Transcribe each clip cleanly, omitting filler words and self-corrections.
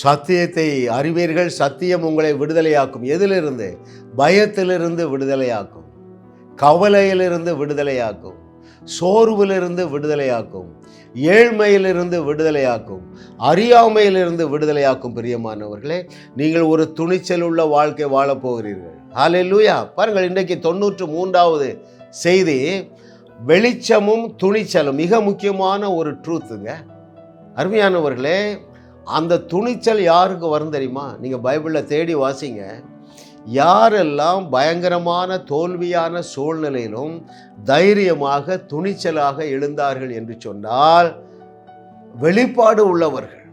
சத்தியத்தை அறிவீர்கள், சத்தியம் உங்களை விடுதலையாக்கும். எதிலிருந்து? பயத்திலிருந்து விடுதலையாக்கும், கவலையிலிருந்து விடுதலையாக்கும், சோர்விலிருந்து விடுதலையாக்கும், ஏழ்மையிலிருந்து விடுதலையாக்கும், அறியாமையிலிருந்து விடுதலையாக்கும். பிரியமானவர்களே, நீங்கள் ஒரு துணிச்சல் உள்ள வாழ்க்கை வாழப்போகிறீர்கள். ஹல்லேலூயா. பாருங்கள், இன்றைக்கு 93வது செய்தி, வெளிச்சமும் துணிச்சலும். மிக முக்கியமான ஒரு ட்ரூத்துங்க. அருமையானவர்களே, அந்த துணிச்சல் யாருக்கு வரும் தெரியுமா? நீங்கள் பைபிளில் தேடி வாசிங்க. யாரெல்லாம் பயங்கரமான தோல்வியான சூழ்நிலையிலும் தைரியமாக துணிச்சலாக எழுந்தார்கள் என்று சொன்னால் வெளிப்பாடு உள்ளவர்கள்.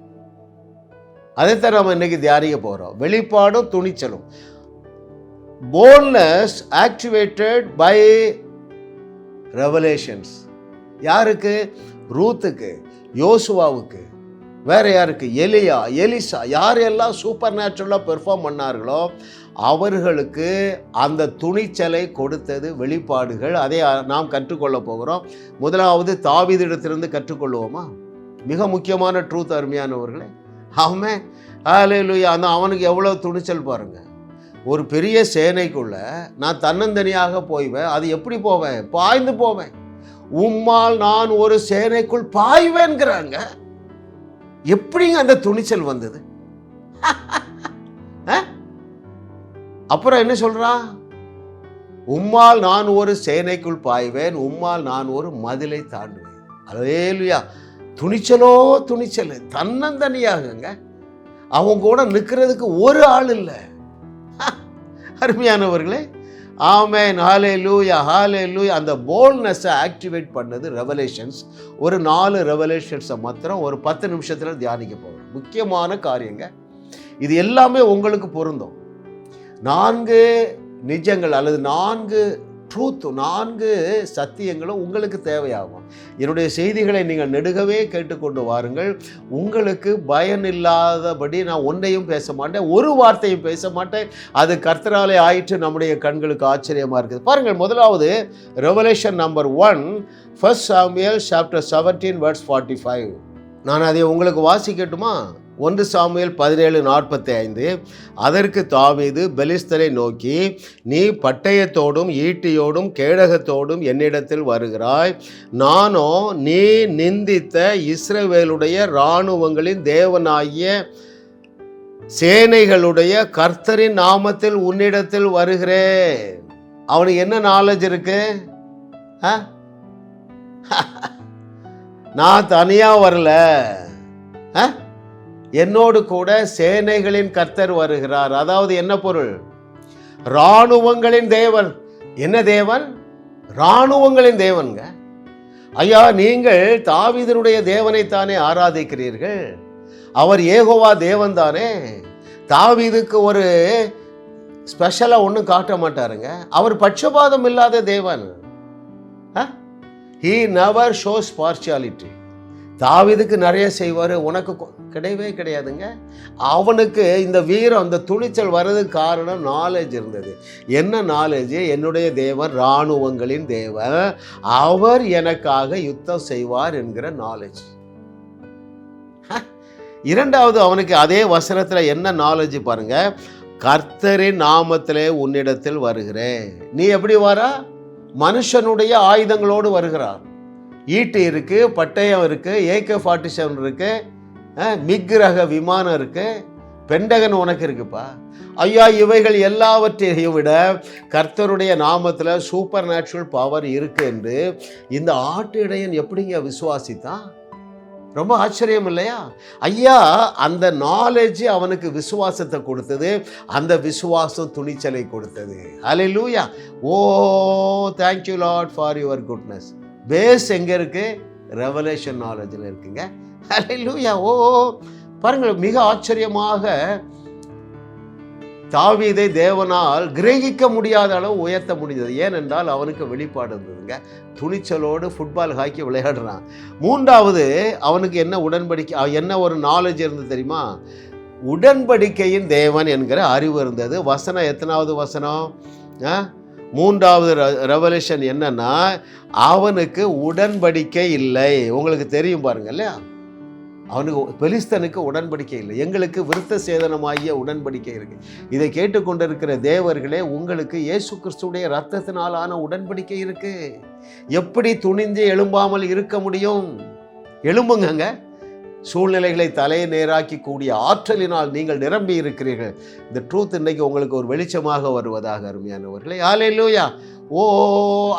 அதைத்தான் நம்ம இன்னைக்கு தியானிக்க போகிறோம். வெளிப்பாடும் துணிச்சலும். Boldness activated by revelations. யாருக்கு? ரூத்துக்கு, யோசுவாவுக்கு, வேற யாருக்கு? எலியா, எலிசா. யாரெல்லாம் சூப்பர் நேச்சுரலாக பெர்ஃபார்ம் பண்ணார்களோ அவர்களுக்கு அந்த துணிச்சலை கொடுத்தது வெளிப்பாடுகள். அதை நாம் கற்றுக்கொள்ள போகிறோம். முதலாவது தாவீதிடத்திலிருந்து கற்றுக்கொள்வோமா? மிக முக்கியமான ட்ரூத் அருமையானவர்களே. ஆமென், ஹல்லேலூயா. அவனுக்கு எவ்வளோ துணிச்சல் பாருங்க. ஒரு பெரிய சேனைக்குள்ள நான் தன்னந்தனியாக போய்வேன். அது எப்படி போவேன்? பாய்ந்து போவேன். உம்மால் நான் ஒரு சேனைக்குள் பாய்வேன்கிறாங்க. எப்படிங்க அந்த துணிச்சல் வந்தது? அப்புறம் என்ன சொல்றான்? உம்மால் நான் ஒரு சேனைக்குள் பாய்வேன், உம்மால் நான் ஒரு மதிலை தாண்டுவேன். அல்லேலூயா. துணிச்சலோ துணிச்சல். தன்னந்தனியாகங்க. அவங்க கூட நிற்கிறதுக்கு ஒரு ஆள் இல்லை. அருமையானவர்களே, ஆமென், ஹல்லேலூயா, ஹல்லேலூயா. அந்த போல்ட்னஸை ஆக்டிவேட் பண்ணது ரெவலேஷன்ஸ். ஒரு 4 ரெவலேஷன்ஸை மாத்திரம் ஒரு 10 நிமிஷத்தில் தியானிக்க போகிறோம். முக்கியமான காரியங்க. இது எல்லாமே உங்களுக்கு பொருந்தும். 4 நிஜங்கள் அல்லது 4 ட்ரூத், 4 சத்தியங்களும் உங்களுக்கு தேவையாகும். என்னுடைய செய்திகளை நீங்கள் நெடுகவே கேட்டுக்கொண்டு வாருங்கள். உங்களுக்கு பயன் இல்லாதபடி நான் ஒன்றையும் பேச மாட்டேன், ஒரு வார்த்தையும் பேச மாட்டேன். அது கர்த்தராலே ஆயிற்று. நம்முடைய கண்களுக்கு ஆச்சரியமாக இருக்குது. பாருங்கள், முதலாவது revelation number 1, 1 Samuel chapter 17 verse 45. நான் அதை உங்களுக்கு வாசிக்கட்டுமா? 1 சாமுவேல் 17:45. அதற்கு தாவீது பெலிஸ்தரை நோக்கி, நீ பட்டயத்தோடும் ஈட்டியோடும் கேடகத்தோடும் என்னிடத்தில் வருகிறாய், நானோ நீ நிந்தித்த இஸ்ரவேலுடைய இராணுவங்களின் தேவனாகிய சேனைகளுடைய கர்த்தரின் நாமத்தில் உன்னிடத்தில் வருகிறேன். அவனுக்கு என்ன நாலேஜ் இருக்கு? நான் தனியா வரல, என்னோடு கூட சேனைகளின் கர்த்தர் வருகிறார். அதாவது என்ன பொருள்? இராணுவங்களின் தேவன். என்ன தேவன்? இராணுவங்களின் தேவன்ங்க. ஐயா, நீங்கள் தாவீதினுடைய தேவனைத்தானே ஆராதிக்கிறீர்கள். அவர் யெகோவா தேவன் தானே. தாவீதுக்கு ஒரு ஸ்பெஷலாக ஒன்றும் காட்ட மாட்டாருங்க. அவர் பட்சபாதம் இல்லாத தேவன். He never shows partiality. தாவீதுக்கு நிறைய செய்வார், உனக்கு கிடையவே கிடையாதுங்க. அவனுக்கு இந்த வீரம், அந்த துணிச்சல் வர்றதுக்கு காரணம் நாலேஜ் இருந்தது. என்ன நாலேஜ்? என்னுடைய தேவன் இராணுவங்களின் தேவன், அவர் எனக்காக யுத்தம் செய்வார் என்கிற நாலேஜ். இரண்டாவது, அவனுக்கு அதே வசனத்தில் என்ன நாலேஜ் பாருங்க? கர்த்தரின் நாமத்திலே உன்னிடத்தில் வருகிறேன். நீ எப்படி வரா? மனுஷனுடைய ஆயுதங்களோடு வருகிறார். ஈட்டி இருக்கு, பட்டயம் இருக்கு, AK-47 இருக்கு, மிக் ரக விமானம் இருக்கு, பெண்டகன் உனக்கு இருக்குப்பா. ஐயா, இவைகள் எல்லாவற்றையும் விட கர்த்தருடைய நாமத்தில் சூப்பர் நேச்சுரல் பவர் இருக்கு என்று இந்த ஆட்டு இடையன் எப்படிங்க விசுவாசித்தான்? ரொம்ப ஆச்சரியம் இல்லையா? ஐயா, அந்த நாலேஜ் அவனுக்கு விசுவாசத்தை கொடுத்தது. அந்த விசுவாசம் துணிச்சலை கொடுத்தது. Hallelujah. Oh, thank you Lord for your goodness. பேஸ் எங்கே இருக்கு? ரெவலேஷன் நாலேஜில் இருக்குங்க. ஹல்லேலூயா. ஓ, பாருங்கள், மிக ஆச்சரியமாக தாவீதை தேவனால் கிரகிக்க முடியாத அளவு உயர்த்த முடிந்தது. ஏனென்றால் அவனுக்கு வெளிப்பாடு இருந்ததுங்க. துணிச்சலோடு ஃபுட்பால், ஹாக்கி விளையாடுறான். மூன்றாவது, அவனுக்கு என்ன உடன்படிக்கை, என்ன ஒரு நாலேஜ் இருந்தது தெரியுமா? உடன்படிக்கையின் தேவன் என்கிற அறிவு இருந்தது. வசனம் எத்தனாவது வசனம்? மூன்றாவது ரெவலேஷன் என்னன்னா, அவனுக்கு உடன்படிக்கை இல்லை. உங்களுக்கு தெரியும் பாருங்க இல்லையா? அவனுக்கு பெலிஸ்தனுக்கு உடன்படிக்கை இல்லை, எங்களுக்கு விருத்த சேதனமாகிய உடன்படிக்கை இருக்கு. இதை கேட்டுக்கொண்டிருக்கிற தேவர்களே, உங்களுக்கு இயேசு கிறிஸ்துடைய இரத்தத்தினாலான உடன்படிக்கை இருக்கு. எப்படி துணிந்து எழும்பாமல் இருக்க முடியும்? எழும்புங்க. சூழ்நிலைகளை தலையை நேராக்கி கூடிய ஆற்றலினால் நீங்கள் நிரம்பி இருக்கிறீர்கள். இந்த ட்ரூத் இன்றைக்கு உங்களுக்கு ஒரு வெளிச்சமாக வருவதாக அருமையானவர்களே. ஹல்லேலூயா.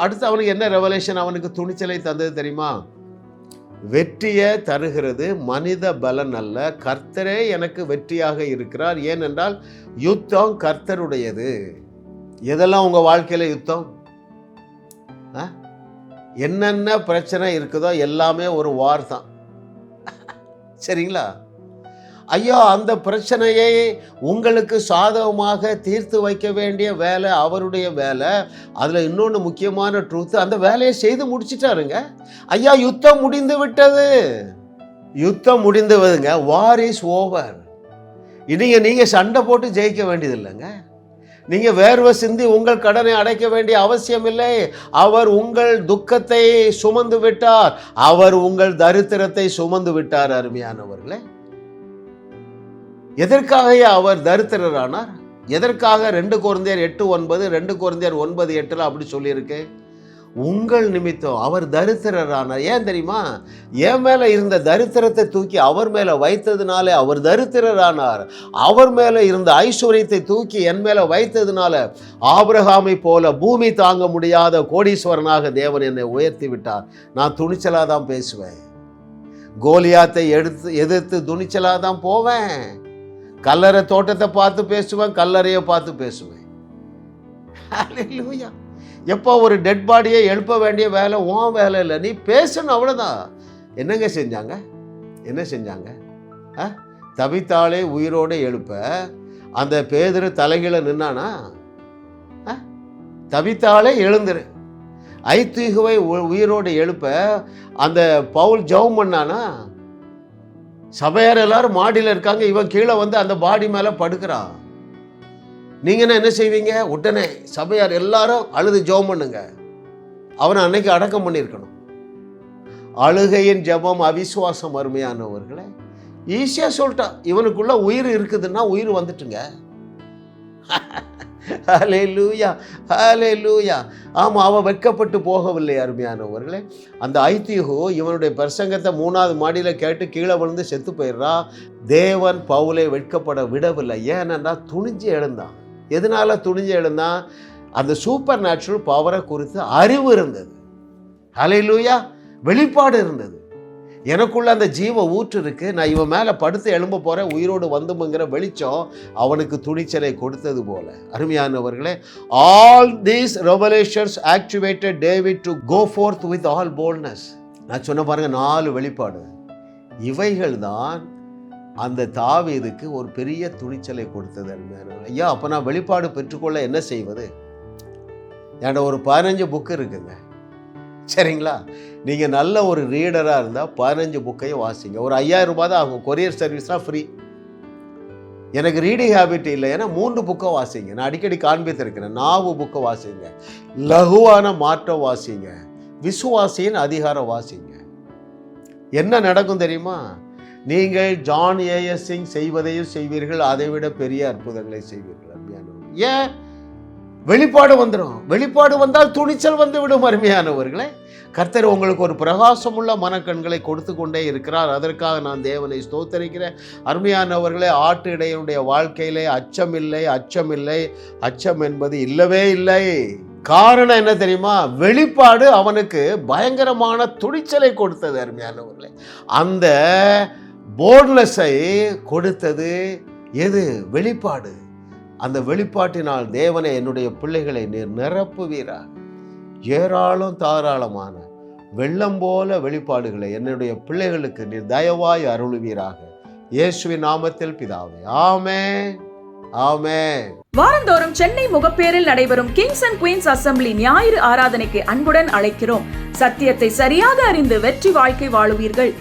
அடுத்து அவனுக்கு என்ன ரெவலேஷன்? அவனுக்கு துணிச்சலை தந்தது தெரியுமா? வெற்றியை தருகிறது மனித பலன் அல்ல, கர்த்தரே எனக்கு வெற்றியாக இருக்கிறார். ஏனென்றால் யுத்தம் கர்த்தருடையது. எதெல்லாம் உங்கள் வாழ்க்கையில் யுத்தம்? என்னென்ன பிரச்சனை இருக்குதோ எல்லாமே ஒரு வார் தான். சரிங்களா? ஐயா, அந்த பிரச்சனையை உங்களுக்கு சாதகமாக தீர்த்து வைக்க வேண்டிய வேலை அவருடைய வேலை. அதில் இன்னொன்று முக்கியமான ட்ரூத், அந்த வேலையை செய்து முடிச்சிட்டாருங்க. ஐயா, யுத்தம் முடிந்து விட்டது. யுத்தம் முடிந்துவதுங்க. War is over. நீங்கள் சண்டை போட்டு ஜெயிக்க வேண்டியது இல்லைங்க. நீங்கள் வேர்வை சிந்தி உங்கள் கடனை அடைக்க வேண்டிய அவசியம் இல்லை. அவர் உங்கள் துக்கத்தை சுமந்து விட்டார். அவர் உங்கள் தரித்திரத்தை சுமந்து விட்டார். அருமையானவர்களே, எதற்காக அவர் தரித்திரரானார்? எதற்காக? 2 கொரிந்தியர் 8:9, 2 கொரிந்தியர் 9:8 அப்படி சொல்லியிருக்கு. உங்கள் நிமித்தம் அவர் தரித்திரரானார். ஏன் தெரியுமா? என் மேலே இருந்த தரித்திரத்தை தூக்கி அவர் மேலே வைத்ததுனால அவர் தரித்திரரானார். அவர் மேலே இருந்த ஐஸ்வர்யத்தை தூக்கி என் மேலே வைத்ததுனால ஆபிரகாமை போல பூமி தாங்க முடியாத கோடீஸ்வரனாக தேவன் என்னை உயர்த்தி விட்டார். நான் துணிச்சலாக தான் பேசுவேன். கோலியாத்தை எதிர்த்து துணிச்சலாக தான் போவேன். கல்லறை தோட்டத்தை பார்த்து பேசுவேன், கல்லறையை பார்த்து பேசுவேன். ஹல்லேலூயா. எப்போ ஒரு டெட் பாடியை எழுப்ப வேண்டிய வேலை உன் வேலை இல்லை, நீ பேசணும், அவ்வளோதான். என்னங்க செஞ்சாங்க? என்ன செஞ்சாங்க? தபித்தாளே உயிரோடு எழுப்ப அந்த பேதுரு தலைகீழ நின்னானா? தபித்தாளே எழுந்துரு. ஐத்தீகுவை உயிரோடு எழுப்ப அந்த பவுல் ஜெபம் பண்ணானா? சபையார் எல்லாரும் மாடியில் இருக்காங்க, இவன் கீழே வந்து அந்த பாடி மேலே படுக்கிறான். நீங்கள் என்ன செய்வீங்க? உடனே சபையார் எல்லாரும் அழுது ஜெபம் பண்ணுங்க. அவனை அன்னைக்கு அடக்கம் பண்ணியிருக்கணும். அழுகையின் ஜெபம் அவிசுவாசம். அருமையானவர்களே, ஈஸியாக சொல்லிட்டான். இவனுக்குள்ள உயிர் இருக்குதுன்னா உயிர் வந்துட்டுங்க. ஹல்லேலூயா, ஹல்லேலூயா. ஆமாம், அவன் வெட்கப்பட்டு போகவில்லை. அருமையானவர்களே, அந்த ஐத்தியகோ இவனுடைய பிரசங்கத்தை 3வது மாடியில் கேட்டு கீழே விழுந்து செத்து போயிடுறான். தேவன் பவுலை வெட்கப்பட விடவில்லை. ஏன்னா துணிஞ்சு எழுந்தான். எதனால துணிஞ்சு எழுந்தான்? அந்த சூப்பர் நேச்சுரல் பவரை குறித்து அறிவு இருந்தது. ஹல்லேலூயா. வெளிப்பாடு இருந்தது. எனக்குள்ள அந்த ஜீவ ஊற்று இருக்கு, நான் இவன் மேலே படுத்து எழும்ப போகிறேன், உயிரோடு வந்துமுங்கிற வெளிச்சம் அவனுக்கு துணிச்சலை கொடுத்தது போல. அருமையானவர்களே, all these revelations activated David to go forth with all boldness. நான் சொன்ன பாருங்க, 4 வெளிப்பாடு. இவைகள் தான் அந்த தாவீதுக்கு ஒரு பெரிய துணிச்சலை கொடுத்தது. அருமையானவர்களே, ஐயா, அப்போ நான் வெளிப்பாடு பெற்றுக்கொள்ள என்ன செய்வது? என்கிட்ட ஒரு 15 புக்கு இருக்குங்க. சரிங்களா? நீங்கள் நல்ல ஒரு ரீடராக இருந்தால் 15 புக்கையும் வாசிங்க. ஒரு 5000 ரூபாய் தான் ஆகும். கொரியர் சர்வீஸ்னால் ஃப்ரீ. எனக்கு ரீடிங் ஹேபிட் இல்லை, ஏன்னா 3 புக்கை வாசிங்க. நான் அடிக்கடி காண்பித்திருக்கிறேன். 4 புக்கை வாசிங்க. லகுவான மாற்றம் வாசிங்க. விசுவாசியின் அதிகாரம் வாசிங்க. என்ன நடக்கும் தெரியுமா? நீங்கள் ஜான் ஏஎஸ் சிங் செய்வதையும் செய்வீர்கள், அதை விட பெரிய அற்புதங்களை செய்வீர்கள். அருமையானவர்கள், ஏன்? வெளிப்பாடு வந்துடும். வெளிப்பாடு வந்தால் துணிச்சல் வந்து விடும். அருமையானவர்களே, கர்த்தர் உங்களுக்கு ஒரு பிரகாசமுள்ள மனக்கண்களை கொடுத்து கொண்டே இருக்கிறார். அதற்காக நான் தேவனை ஸ்தோத்தரிக்கிறேன். அருமையானவர்களே, ஆட்டு இடையனுடைய வாழ்க்கையிலே அச்சமில்லை, அச்சமில்லை, அச்சம் என்பது இல்லவே இல்லை. காரணம் என்ன தெரியுமா? வெளிப்பாடு அவனுக்கு பயங்கரமான துணிச்சலை கொடுத்தது. அருமையானவர்களே, அந்த போல்ட்னஸை கொடுத்தது எது? வெளிப்பாடு. அந்த வெளிப்பாட்டினால் தேவனே, என்னுடைய பிள்ளைகளை நீர் நிரப்புவீராக. ஏராளம் தாராளமான வெள்ளம் போல வெளிப்பாடுகளை என்னுடைய பிள்ளைகளுக்கு நீர் தயவாய் அருளுவீராக. இயேசுவின் நாமத்தில் பிதாவே, ஆமென், ஆமென். வாரந்தோறும் சென்னை முகப்பேரில் நடைபெறும் கிங்ஸ் அண்ட் குயின்ஸ் அசெம்பிளி ஞாயிறு ஆராதனைக்கு அன்புடன் அழைக்கிறோம். சத்தியத்தை சரியாக அறிந்து வெற்றி வாழ்க்கை வாழுவீர்கள்.